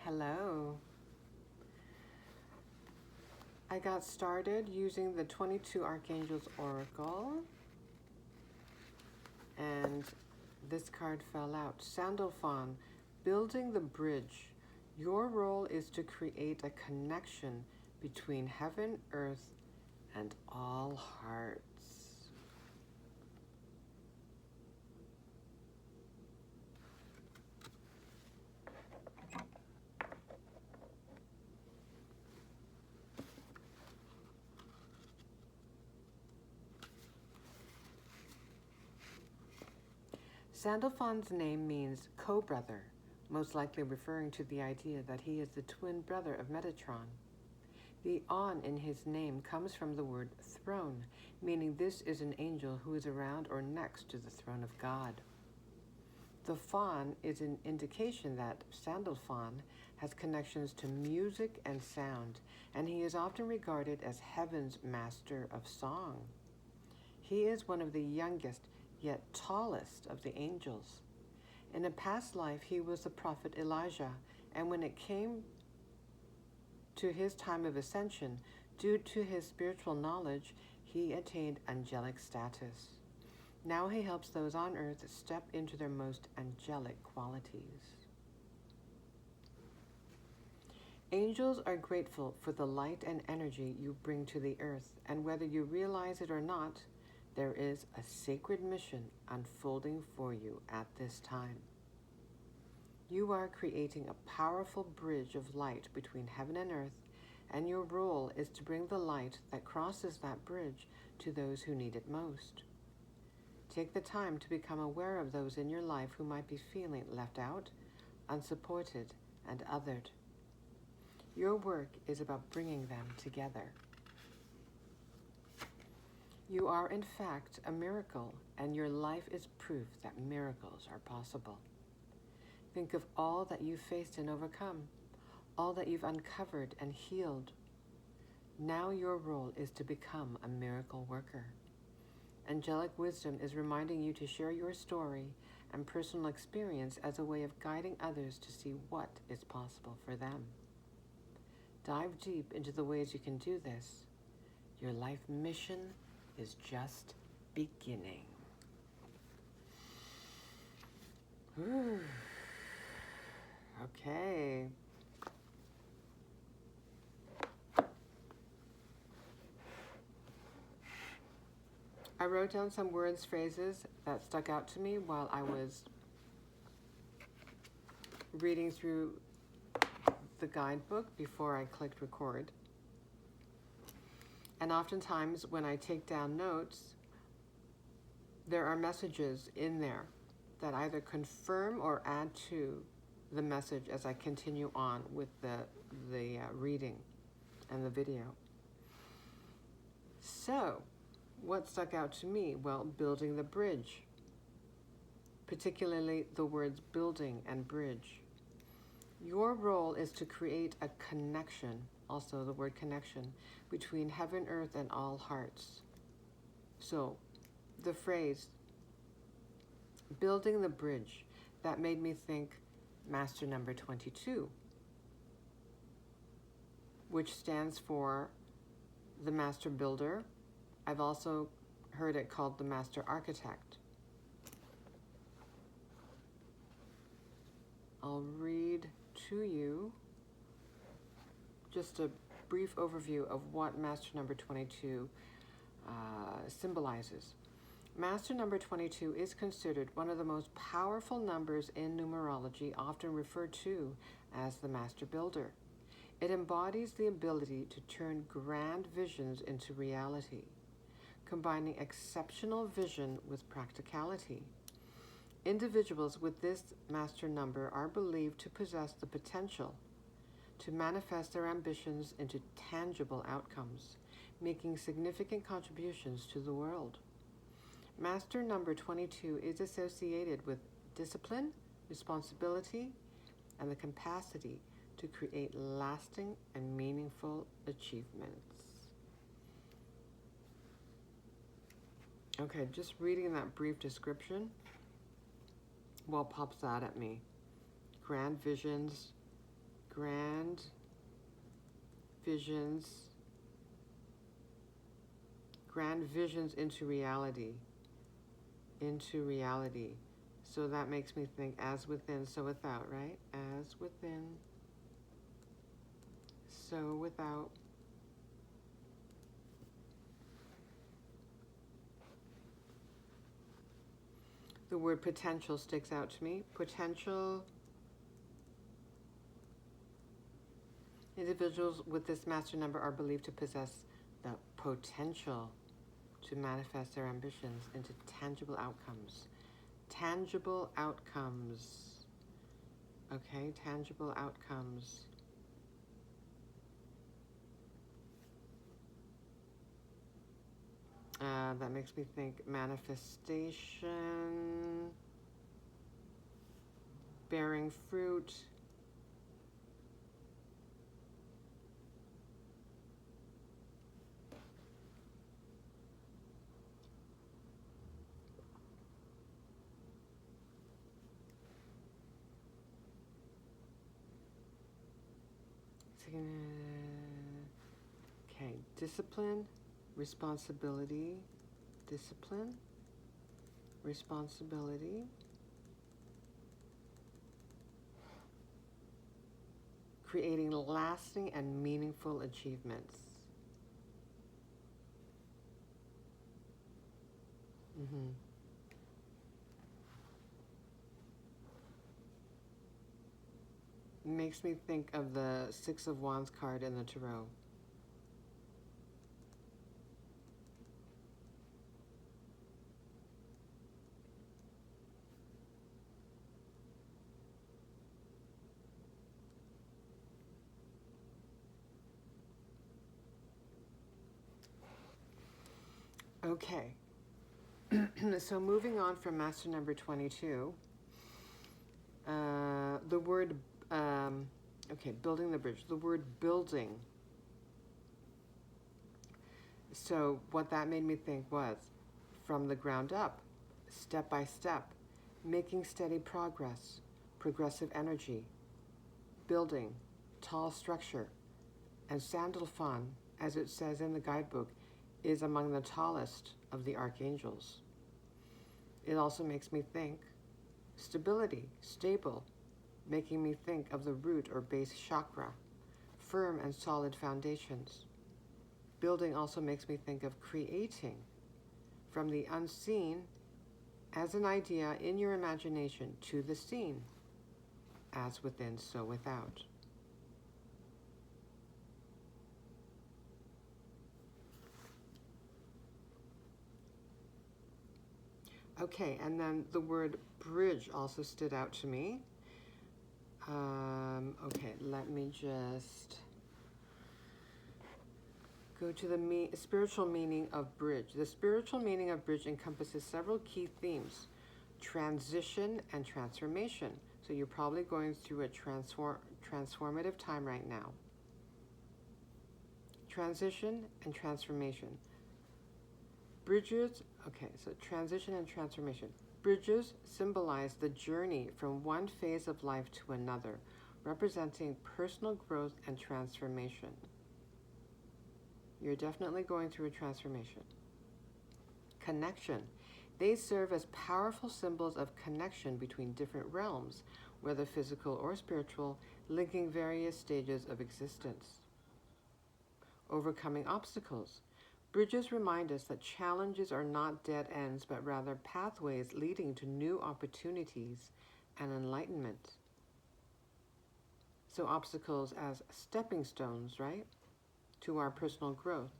Hello. I got started using the 22 Archangels Oracle, and this card fell out. Sandalphon, building the bridge. Your role is to create a connection between heaven, earth, and all hearts. Sandalphon's name means co-brother, most likely referring to the idea that he is the twin brother of Metatron. The on in his name comes from the word throne, meaning this is an angel who is around or next to the throne of God. The fawn is an indication that Sandalphon has connections to music and sound, and he is often regarded as heaven's master of song. He is one of the youngest yet tallest of the angels. In a past life, he was the prophet Elijah, and when it came to his time of ascension, due to his spiritual knowledge, he attained angelic status. Now he helps those on earth step into their most angelic qualities. Angels are grateful for the light and energy you bring to the earth, and whether you realize it or not, there is a sacred mission unfolding for you at this time. You are creating a powerful bridge of light between heaven and earth, and your role is to bring the light that crosses that bridge to those who need it most. Take the time to become aware of those in your life who might be feeling left out, unsupported, and othered. Your work is about bringing them together. You are, in fact, a miracle, and your life is proof that miracles are possible. Think of all that you've faced and overcome, all that you've uncovered and healed. Now your role is to become a miracle worker. Angelic wisdom is reminding you to share your story and personal experience as a way of guiding others to see what is possible for them. Dive deep into the ways you can do this. Your life mission is just beginning. Ooh. Okay. I wrote down some words, phrases that stuck out to me while I was reading through the guidebook before I clicked record. And oftentimes when I take down notes, there are messages in there that either confirm or add to the message as I continue on with the reading and the video. So, what stuck out to me? Well, building the bridge, particularly the words building and bridge. Your role is to create a connection, also the word connection, between heaven, earth, and all hearts. So, the phrase, building the bridge, that made me think Master number 22, which stands for the Master Builder. I've also heard it called the Master Architect. I'll read to you just a brief overview of what Master number 22 symbolizes. Master number 22 is considered one of the most powerful numbers in numerology, often referred to as the Master Builder. It embodies the ability to turn grand visions into reality, combining exceptional vision with practicality. Individuals with this master number are believed to possess the potential to manifest their ambitions into tangible outcomes, making significant contributions to the world. Master number 22 is associated with discipline, responsibility, and the capacity to create lasting and meaningful achievements. Okay, just reading that brief description, what pops out at me? Grand visions, grand visions, into reality, So that makes me think as within, so without, right? As within, so without. The word potential sticks out to me. Potential. Individuals with this master number are believed to possess the potential to manifest their ambitions into tangible outcomes. Tangible outcomes. Okay, tangible outcomes. That makes me think manifestation, bearing fruit. Okay, discipline, responsibility, discipline, responsibility, creating lasting and meaningful achievements. Makes me think of the Six of Wands card in the Tarot. Okay, so moving on from master number 22, the word, building the bridge, the word building. So what that made me think was from the ground up, step by step, making steady progress, progressive energy, building, tall structure, and Sandalphon, as it says in the guidebook, is among the tallest of the archangels. It also makes me think stability, stable, making me think of the root or base chakra, firm and solid foundations. Building also makes me think of creating from the unseen as an idea in your imagination to the seen, as within, so without. Okay, and then the word bridge also stood out to me. Okay, let me just go to the spiritual meaning of bridge. The spiritual meaning of bridge encompasses several key themes: transition and transformation. So you're probably going through a transformative time right now. Transition and transformation. Bridges, okay, so transition and transformation. Bridges symbolize the journey from one phase of life to another, representing personal growth and transformation. You're definitely going through a transformation. Connection. They serve as powerful symbols of connection between different realms, whether physical or spiritual, linking various stages of existence. Overcoming obstacles. Bridges remind us that challenges are not dead ends, but rather pathways leading to new opportunities and enlightenment. So obstacles as stepping stones, right, to our personal growth,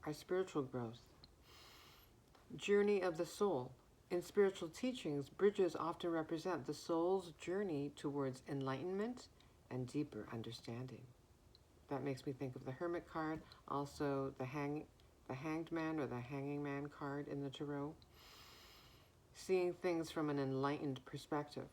our spiritual growth. Journey of the soul. In spiritual teachings, bridges often represent the soul's journey towards enlightenment and deeper understanding. That makes me think of the Hermit card, also the Hanged Man or the Hanging Man card in the Tarot. Seeing things from an enlightened perspective.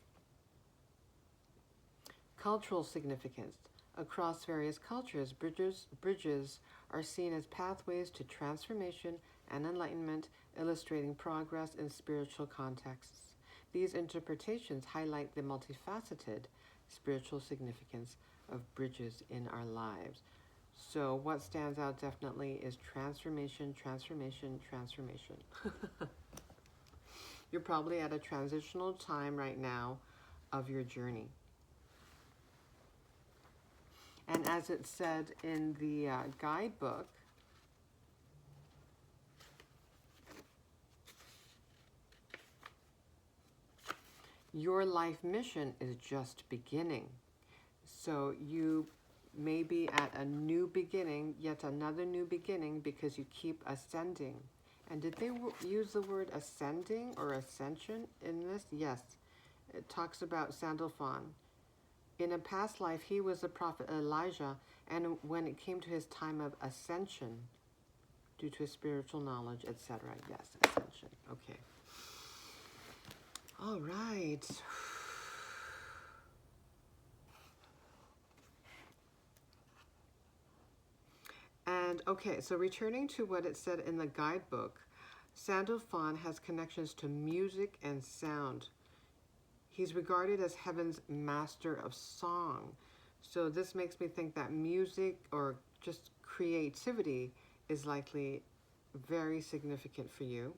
Cultural significance. Across various cultures, bridges are seen as pathways to transformation and enlightenment, illustrating progress in spiritual contexts. These interpretations highlight the multifaceted spiritual significance of bridges in our lives. So what stands out definitely is transformation, transformation, transformation. You're probably at a transitional time right now of your journey. And as it said in the guidebook, your life mission is just beginning. So you may be at a new beginning, yet another new beginning, because you keep ascending. And did they use the word ascending or ascension in this? Yes. It talks about Sandalphon. In a past life, he was the prophet Elijah, and when it came to his time of ascension, due to his spiritual knowledge, etc. Yes, ascension. Okay. All right. And okay, so returning to what it said in the guidebook, Sandalphon has connections to music and sound. He's regarded as heaven's master of song. So this makes me think that music or just creativity is likely very significant for you,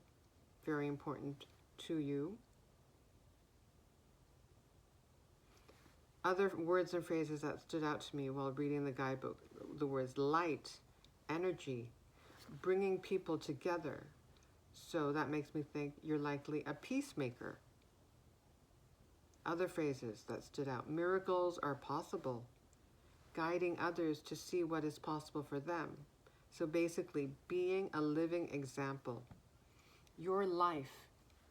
very important to you. Other words and phrases that stood out to me while reading the guidebook, the words light, energy, bringing people together. So that makes me think you're likely a peacemaker. Other phrases that stood out, miracles are possible, guiding others to see what is possible for them. So basically, being a living example. Your life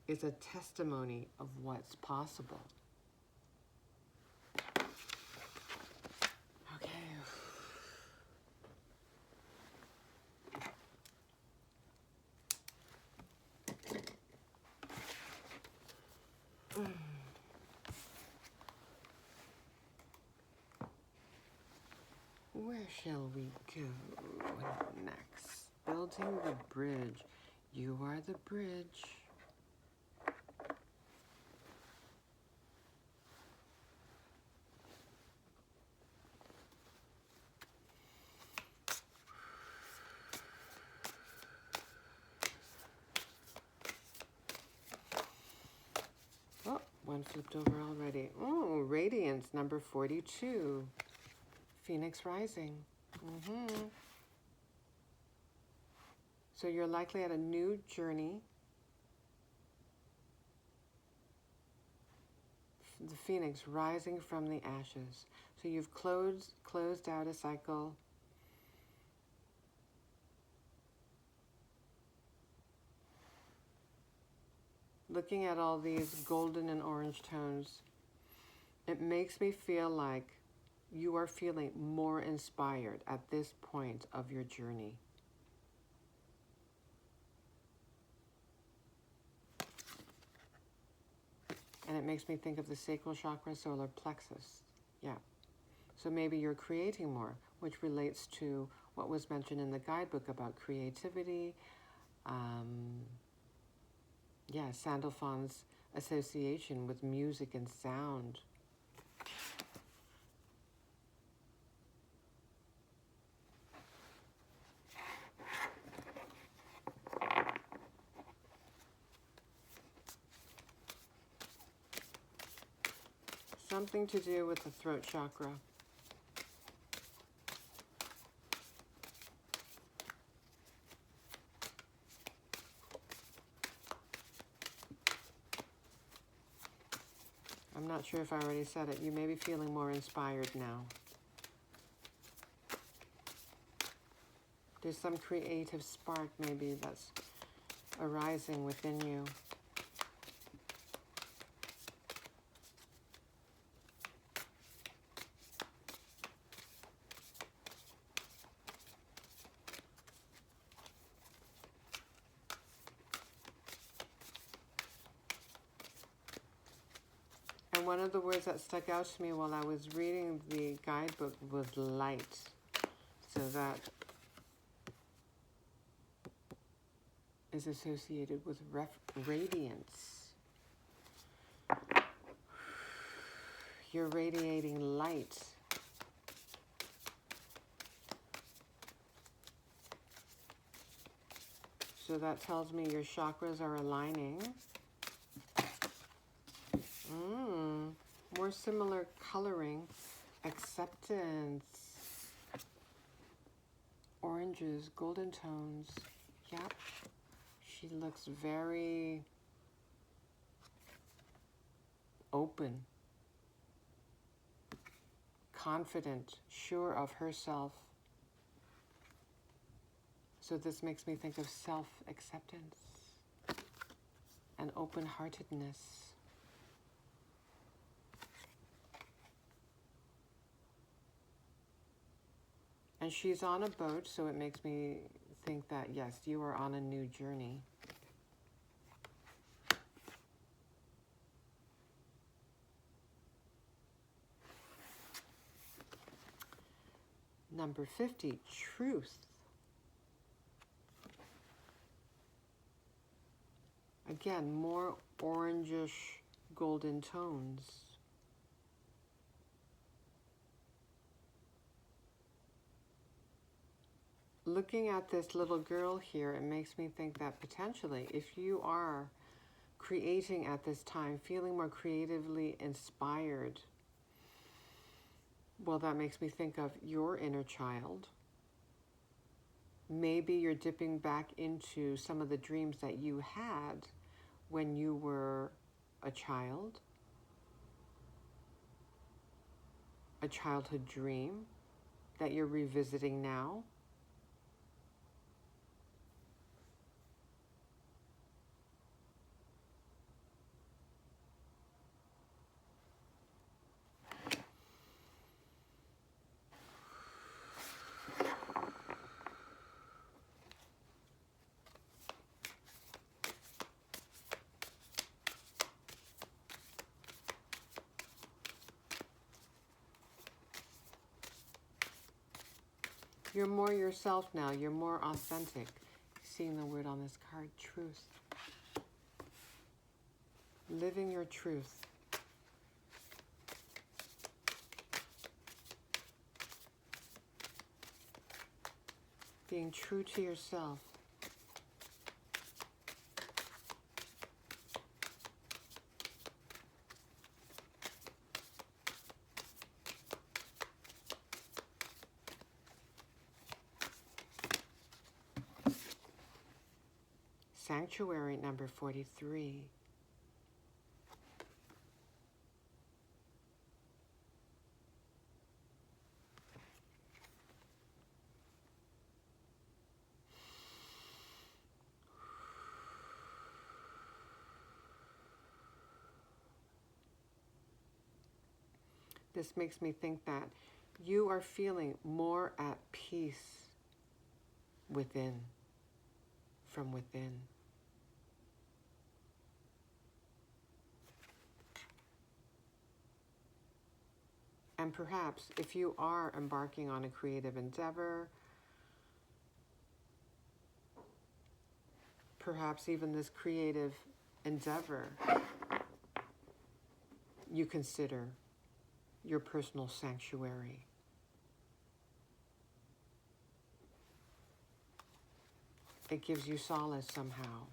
is a testimony of what's possible. Where shall we go next? Building the bridge. You are the bridge. Oh, one flipped over already. Oh, Radiance, number 42. Phoenix rising. So you're likely at a new journey. The phoenix rising from the ashes. So you've closed out a cycle. Looking at all these golden and orange tones, it makes me feel like you are feeling more inspired at this point of your journey. And it makes me think of the sacral chakra, solar plexus. Yeah. So maybe you're creating more, which relates to what was mentioned in the guidebook about creativity. Sandalphon's association with music and sound. Something to do with the throat chakra. I'm not sure if I already said it. You may be feeling more inspired now. There's some creative spark maybe that's arising within you. And one of the words that stuck out to me while I was reading the guidebook was light. So that is associated with radiance. You're radiating light. So that tells me your chakras are aligning. More similar coloring. Acceptance. Oranges, golden tones. Yep. She looks very open, confident, sure of herself. So this makes me think of self-acceptance and open-heartedness. And she's on a boat, so it makes me think that, yes, you are on a new journey. Number 50, truth. Again, more orangish golden tones. Looking at this little girl here, it makes me think that potentially, if you are creating at this time, feeling more creatively inspired, well, that makes me think of your inner child. Maybe you're dipping back into some of the dreams that you had when you were a child, a childhood dream that you're revisiting now. You're more yourself now. You're more authentic. Seeing the word on this card, truth. Living your truth. Being true to yourself. Sanctuary number 43. This makes me think that you are feeling more at peace within, from within. And perhaps if you are embarking on a creative endeavor, perhaps even this creative endeavor, you consider your personal sanctuary. It gives you solace somehow.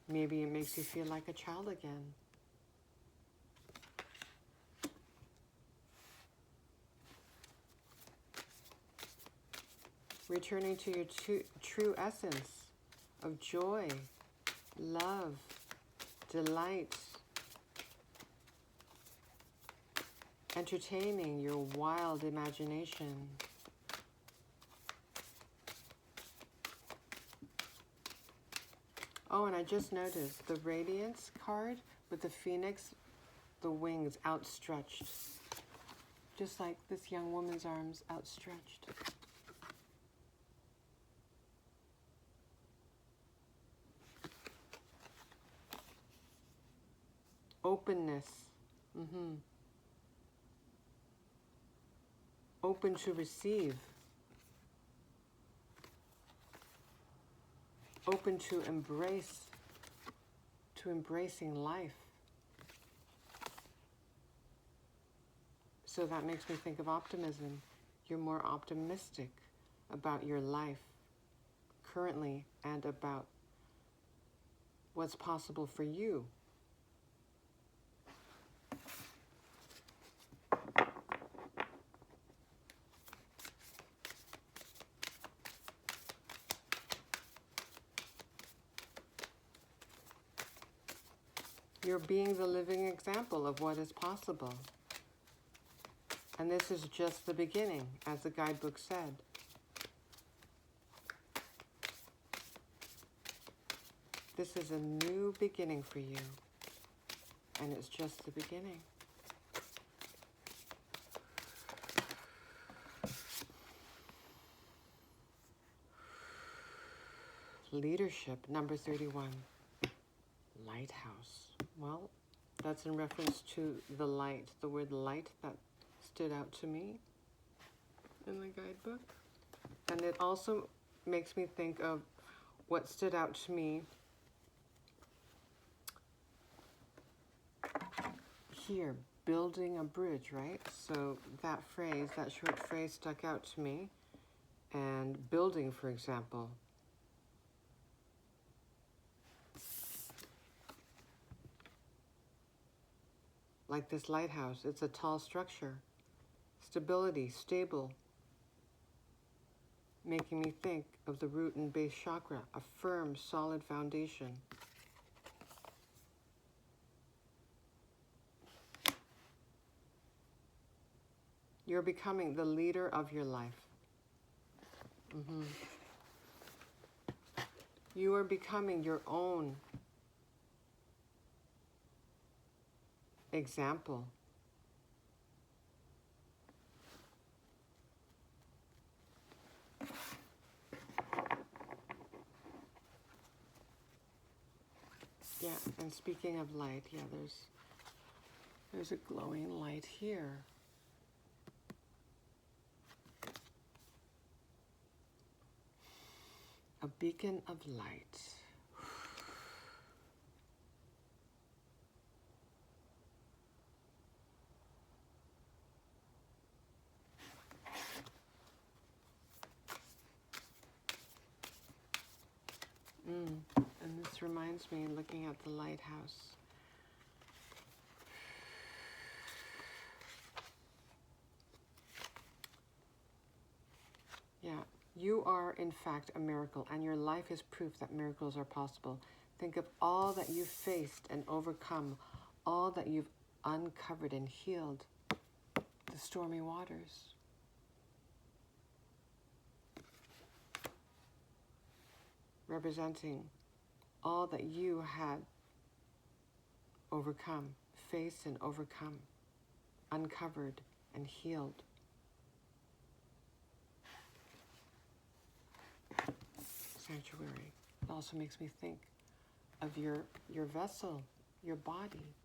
Maybe it makes you feel like a child again. Returning to your true essence of joy, love, delight, entertaining your wild imagination. Oh, and I just noticed the Radiance card with the Phoenix, the wings outstretched. Just like this young woman's arms outstretched. Openness. Open to receive. open to embracing life. So that makes me think of optimism. You're more optimistic about your life currently and about what's possible for you. You're being the living example of what is possible. And this is just the beginning, as the guidebook said. This is a new beginning for you, and it's just the beginning. Leadership, number 31. Lighthouse. Well, that's in reference to the light, the word light that stood out to me in the guidebook. And it also makes me think of what stood out to me here, building a bridge, right? So that phrase, that short phrase stuck out to me. And building, for example. Like this lighthouse, it's a tall structure. Stability, stable. Making me think of the root and base chakra, a firm, solid foundation. You're becoming the leader of your life. You are becoming your own example. Yeah, and speaking of light, yeah, there's a glowing light here. A beacon of light. And this reminds me, looking at the lighthouse, yeah, you are in fact a miracle, and your life is proof that miracles are possible. Think of all that you've faced and overcome, all that you've uncovered and healed, the stormy waters. Representing all that you had overcome, faced and overcome, uncovered and healed. Sanctuary. It also makes me think of your vessel, your body,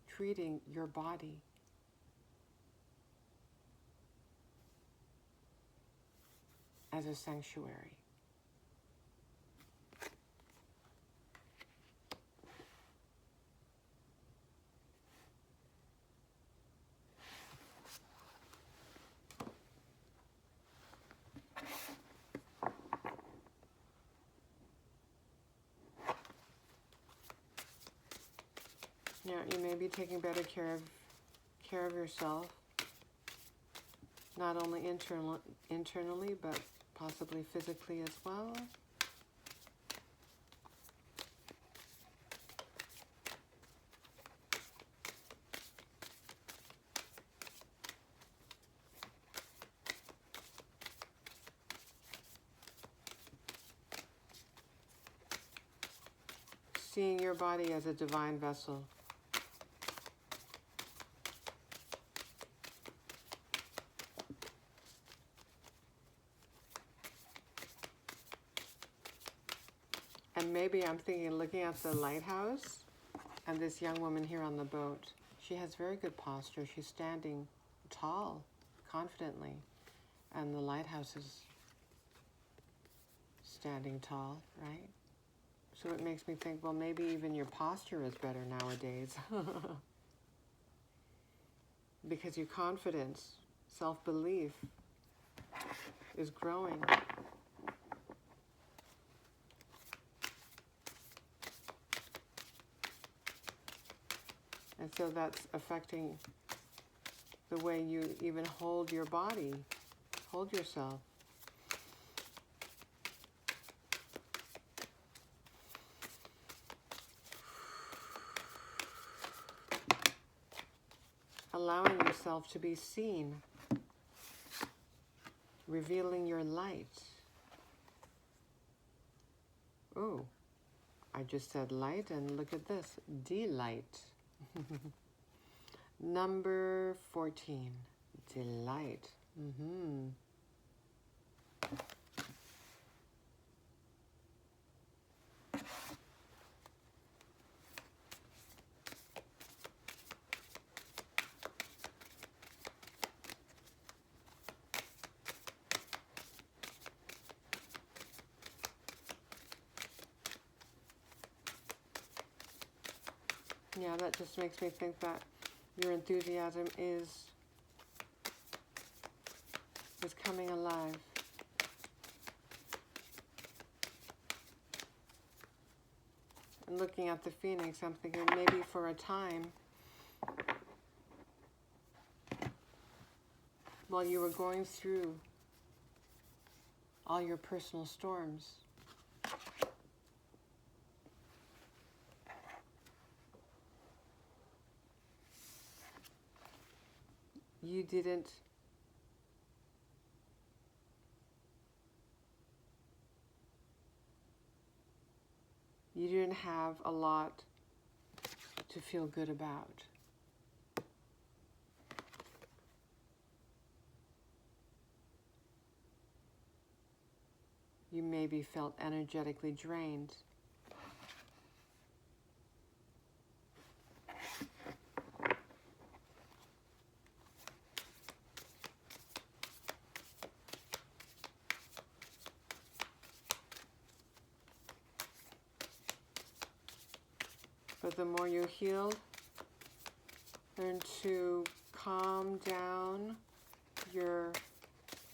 treating your body as a sanctuary. Yeah, you may be taking better care of yourself, not only internally, but possibly physically as well. Seeing your body as a divine vessel. And maybe I'm thinking, looking at the lighthouse and this young woman here on the boat, she has very good posture. She's standing tall, confidently, and the lighthouse is standing tall, right? So it makes me think, well, maybe even your posture is better nowadays. Because your confidence, self-belief is growing. And so that's affecting the way you even hold your body, hold yourself. Allowing yourself to be seen, revealing your light. Oh, I just said light, and look at this, delight. Number 14, delight. Yeah, that just makes me think that your enthusiasm is coming alive. And looking at the Phoenix, I'm thinking maybe for a time, while you were going through all your personal storms, you didn't have a lot to feel good about. You maybe felt energetically drained. But the more you healed, learn to calm down your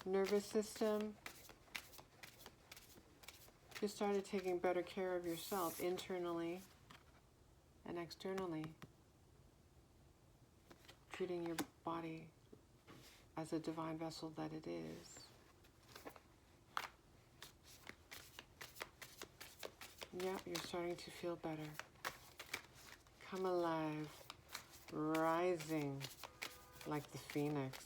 nervous system. You started taking better care of yourself internally and externally, treating your body as a divine vessel that it is. Yeah, you're starting to feel better. Come alive, rising like the phoenix.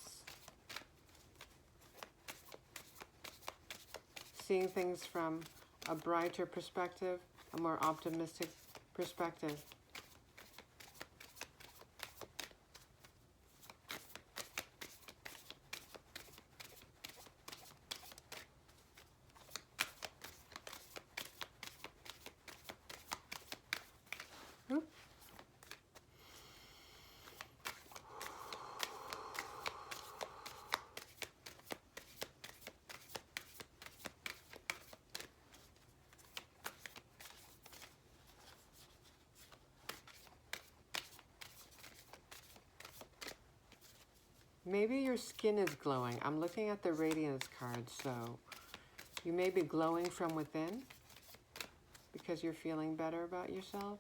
Seeing things from a brighter perspective, a more optimistic perspective. Maybe your skin is glowing. I'm looking at the radiance card, so you may be glowing from within because you're feeling better about yourself.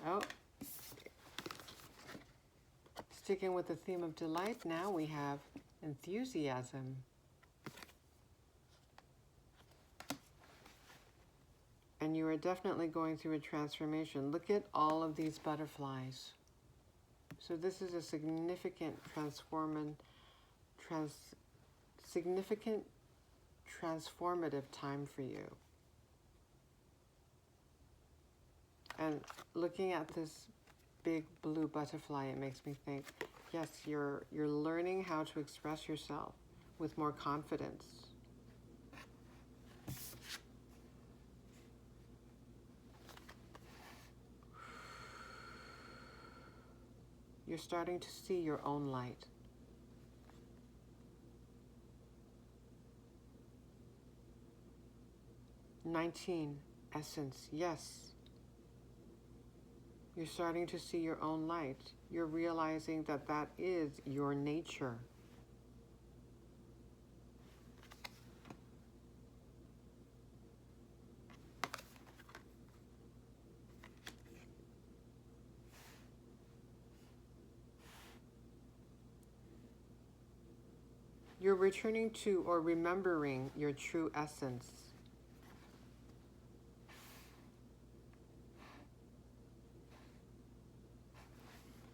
Oh, sticking with the theme of delight, now we have enthusiasm. And you are definitely going through a transformation. Look at all of these butterflies. So this is a significant transformative time for you. And looking at this big blue butterfly, it makes me think, yes, you're learning how to express yourself with more confidence. You're starting to see your own light. "19, essence, yes. You're starting to see your own light. You're realizing that that is your nature. You're returning to or remembering your true essence.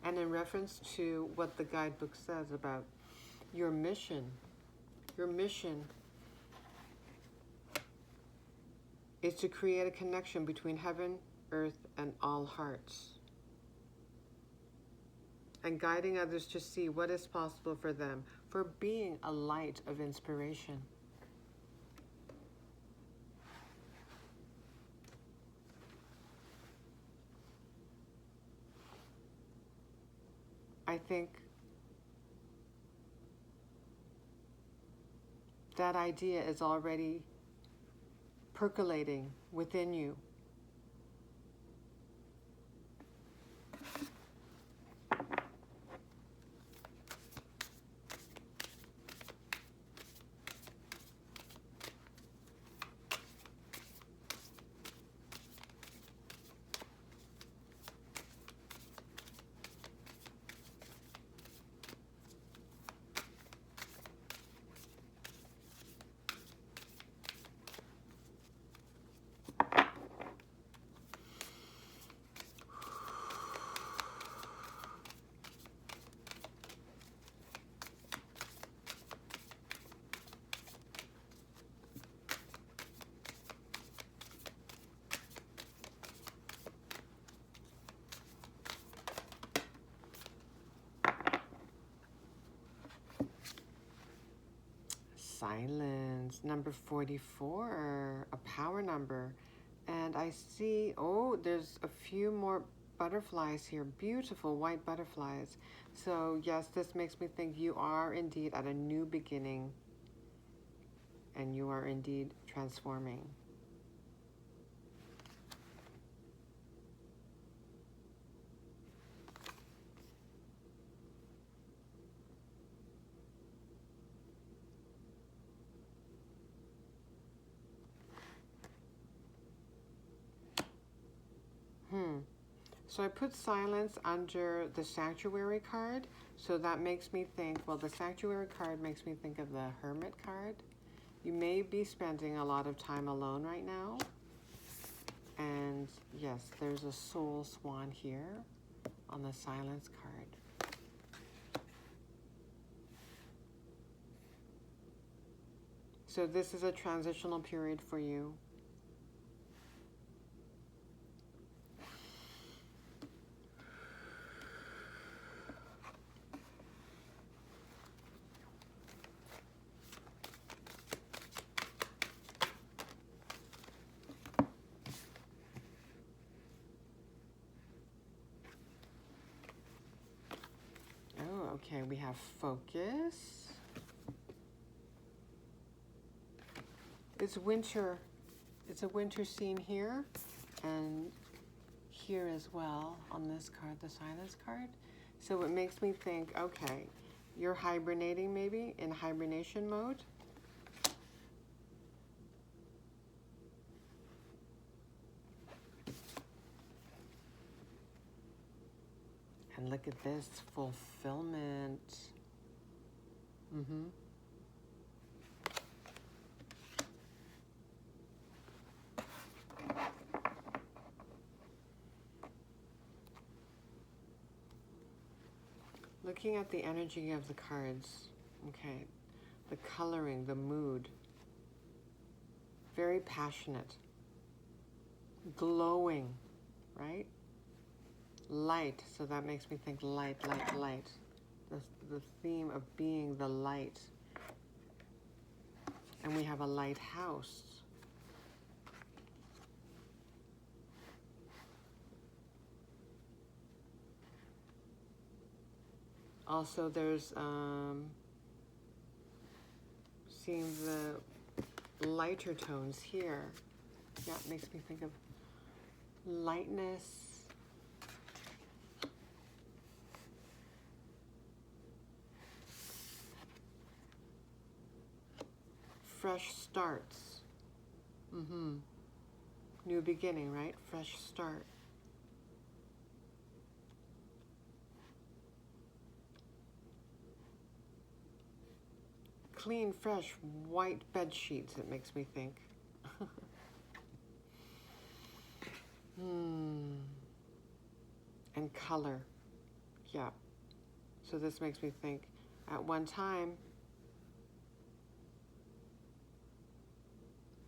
And in reference to what the guidebook says about your mission is to create a connection between heaven, earth, and all hearts, and guiding others to see what is possible for them, for being a light of inspiration. I think that idea is already percolating within you. Silence, number 44, a power number. And I see, oh, there's a few more butterflies here, beautiful white butterflies. So yes, this makes me think you are indeed at a new beginning, and you are indeed transforming. So I put silence under the sanctuary card. So that makes me think, well, the sanctuary card makes me think of the hermit card. You may be spending a lot of time alone right now. And yes, there's a soul swan here on the silence card. So this is a transitional period for you. Oh, okay, we have focus. It's winter. It's a winter scene here and here as well on this card, the silence card. So it makes me think, okay, you're hibernating maybe, in hibernation mode. And look at this, fulfillment. Looking at the energy of the cards, okay, the coloring, the mood, very passionate, glowing, right? Light, so that makes me think light, light, light. The theme of being the light. And we have a lighthouse. Also, there's seeing the lighter tones here. Yeah, it makes me think of lightness. Fresh starts. New beginning, right? Fresh start. Clean, fresh, white bed sheets, it makes me think. And color. Yeah. So this makes me think, at one time,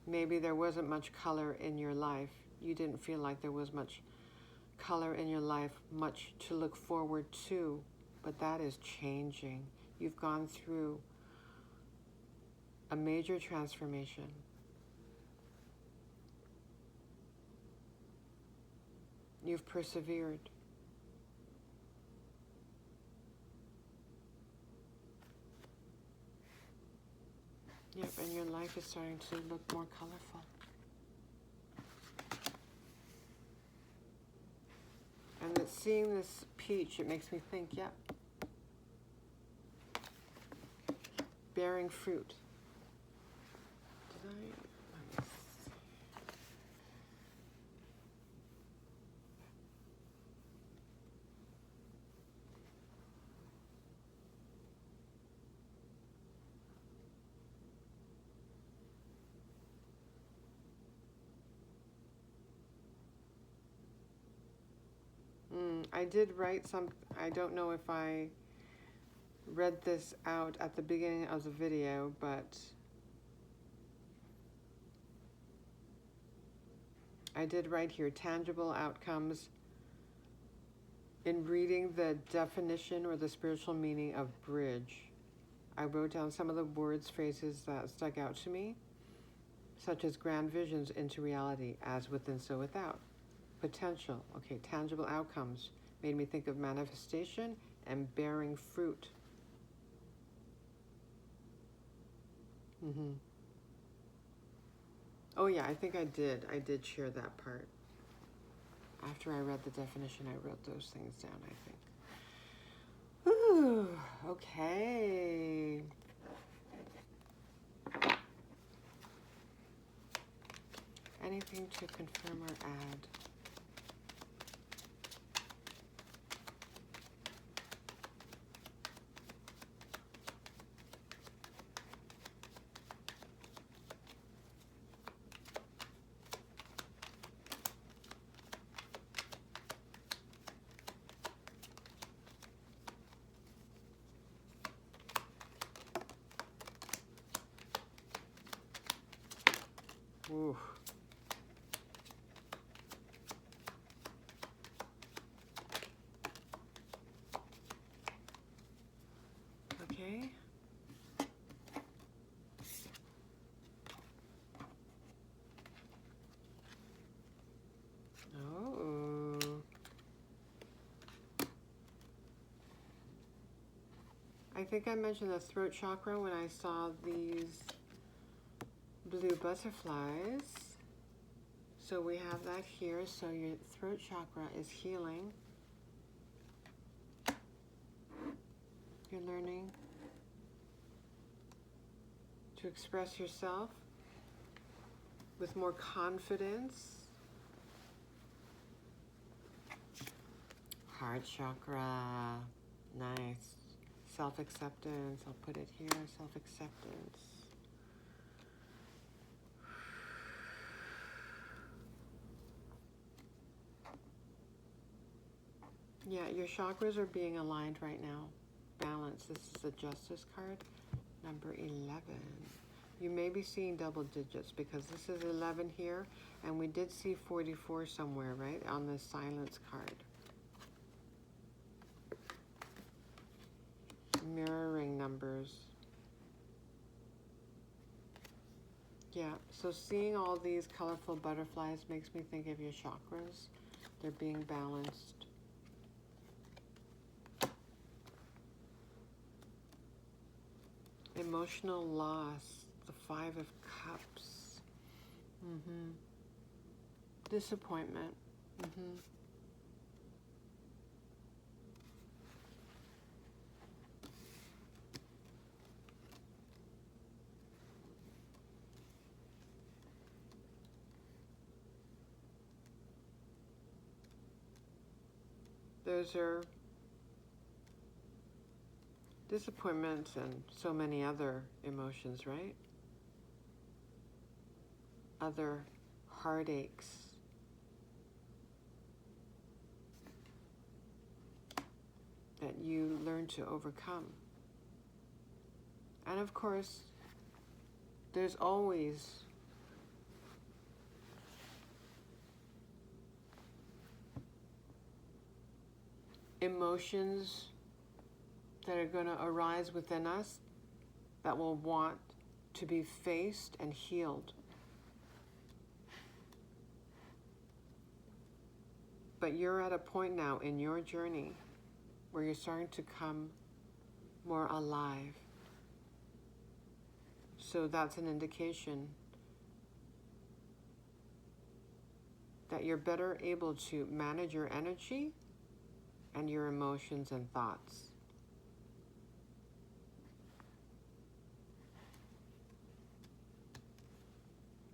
maybe there wasn't much color in your life. You didn't feel like there was much color in your life, much to look forward to, but that is changing. You've gone through a major transformation. You've persevered. Yep, and your life is starting to look more colorful. And that seeing this peach, it makes me think, yep, bearing fruit. Did I? Let me see. I did write some, I don't know if I read this out at the beginning of the video, but I did write here, tangible outcomes. In reading the definition or the spiritual meaning of bridge, I wrote down some of the words, phrases that stuck out to me, such as grand visions into reality, as within, so without. Potential, okay, tangible outcomes, made me think of manifestation and bearing fruit. Oh yeah, I think I did share that part. After I read the definition, I wrote those things down, I think. Ooh, okay. Anything to confirm or add? Ooh. Okay. Oh. I think I mentioned the throat chakra when I saw these blue butterflies. So we have that here. So your throat chakra is healing. You're learning to express yourself with more confidence. Heart chakra, nice. Self-acceptance, I'll put it here, self-acceptance. Yeah, your chakras are being aligned right now. Balance, this is the Justice card, number 11. You may be seeing double digits because this is 11 here, and we did see 44 somewhere, right, on the Silence card. Mirroring numbers. Yeah, so seeing all these colorful butterflies makes me think of your chakras. They're being balanced. emotional loss, the Five of Cups, disappointment, Those are disappointments and so many other emotions, right? Other heartaches. That you learn to overcome. And of course, there's always emotions that are going to arise within us that will want to be faced and healed. But you're at a point now in your journey where you're starting to come more alive. So that's an indication that you're better able to manage your energy and your emotions and thoughts.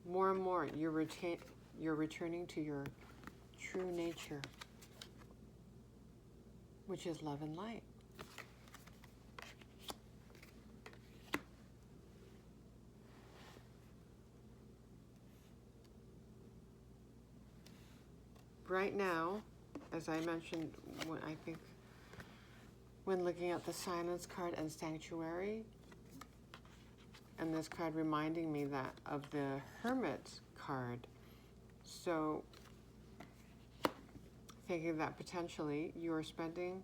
More and more, you're returning to your true nature, which is love and light. Right now, as I mentioned, when looking at the Silence card and Sanctuary, and this card reminding me of the Hermit card. So, thinking that potentially you are spending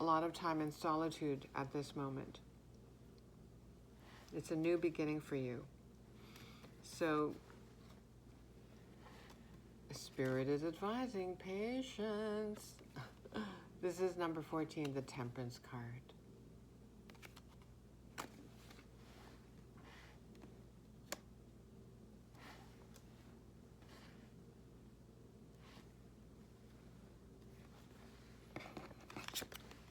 a lot of time in solitude at this moment. It's a new beginning for you. So, Spirit is advising patience. This is number 14, the Temperance card.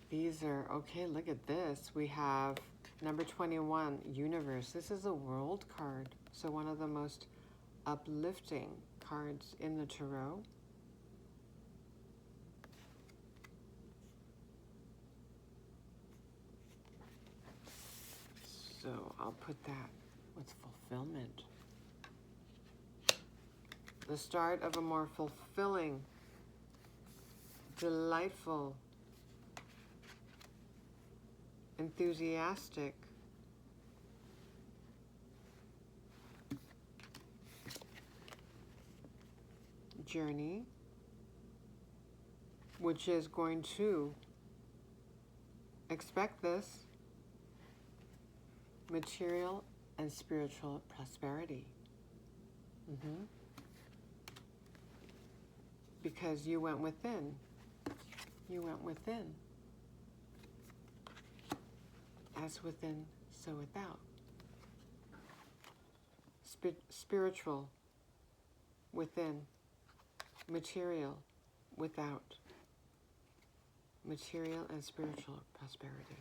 These are, okay, look at this. We have number 21, Universe. This is a World card. So one of the most uplifting cards in the tarot. So I'll put that with fulfillment. The start of a more fulfilling, delightful, enthusiastic journey, which is going to expect this material and spiritual prosperity. Because you went within. You went within. As within, so without. Spiritual within. Material without. Material and spiritual prosperity.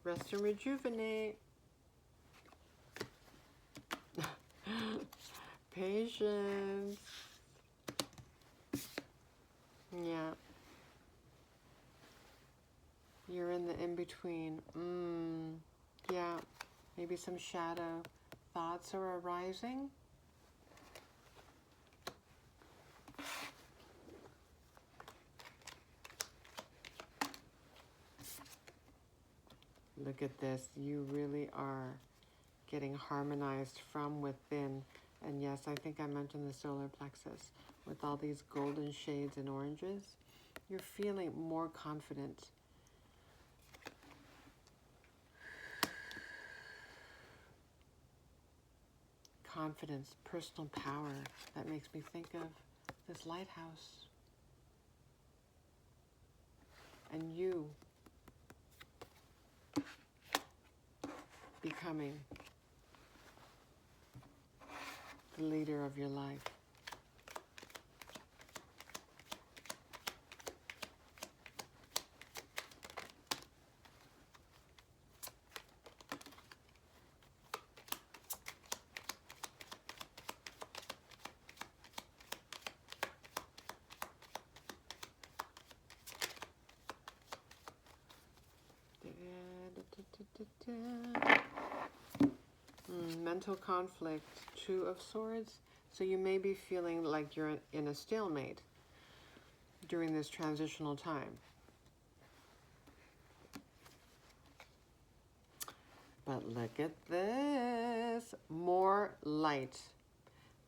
Rest and rejuvenate. Patience. Yeah. You're in the in-between. Yeah. Maybe some shadow thoughts are arising. Look at this. You really are getting harmonized from within. And yes, I think I mentioned the solar plexus. With all these golden shades and oranges, you're feeling more confident. Confidence, personal power. That makes me think of this lighthouse. And you becoming the leader of your life. Mental conflict, Two of Swords. So you may be feeling like you're in a stalemate during this transitional time. But look at this. More light.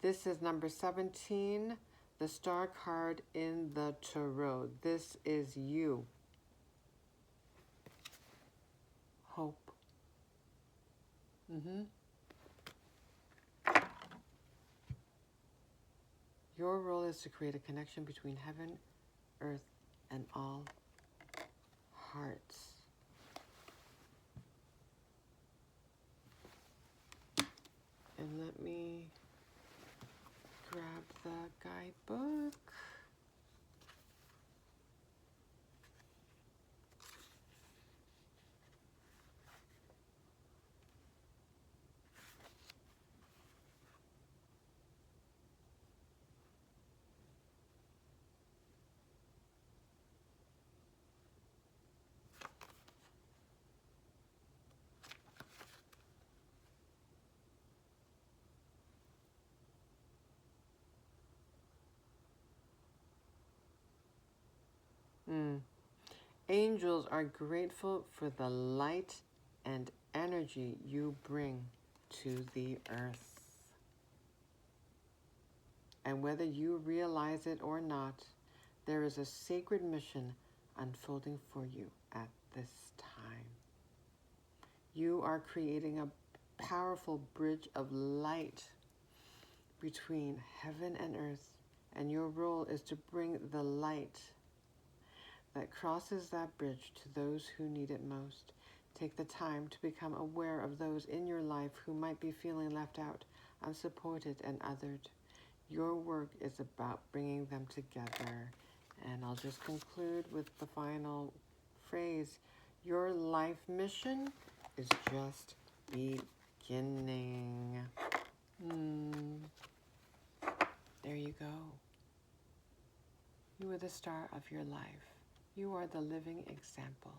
This is number 17, the star card in the tarot. This is you. Hope. Your role is to create a connection between heaven, earth, and all hearts. And let me grab the guidebook. Angels are grateful for the light and energy you bring to the earth. And whether you realize it or not, there is a sacred mission unfolding for you at this time. You are creating a powerful bridge of light between heaven and earth, and your role is to bring the light that crosses that bridge to those who need it most. Take the time to become aware of those in your life who might be feeling left out, unsupported, and othered. Your work is about bringing them together. And I'll just conclude with the final phrase. Your life mission is just beginning. There you go. You are the star of your life. You are the living example.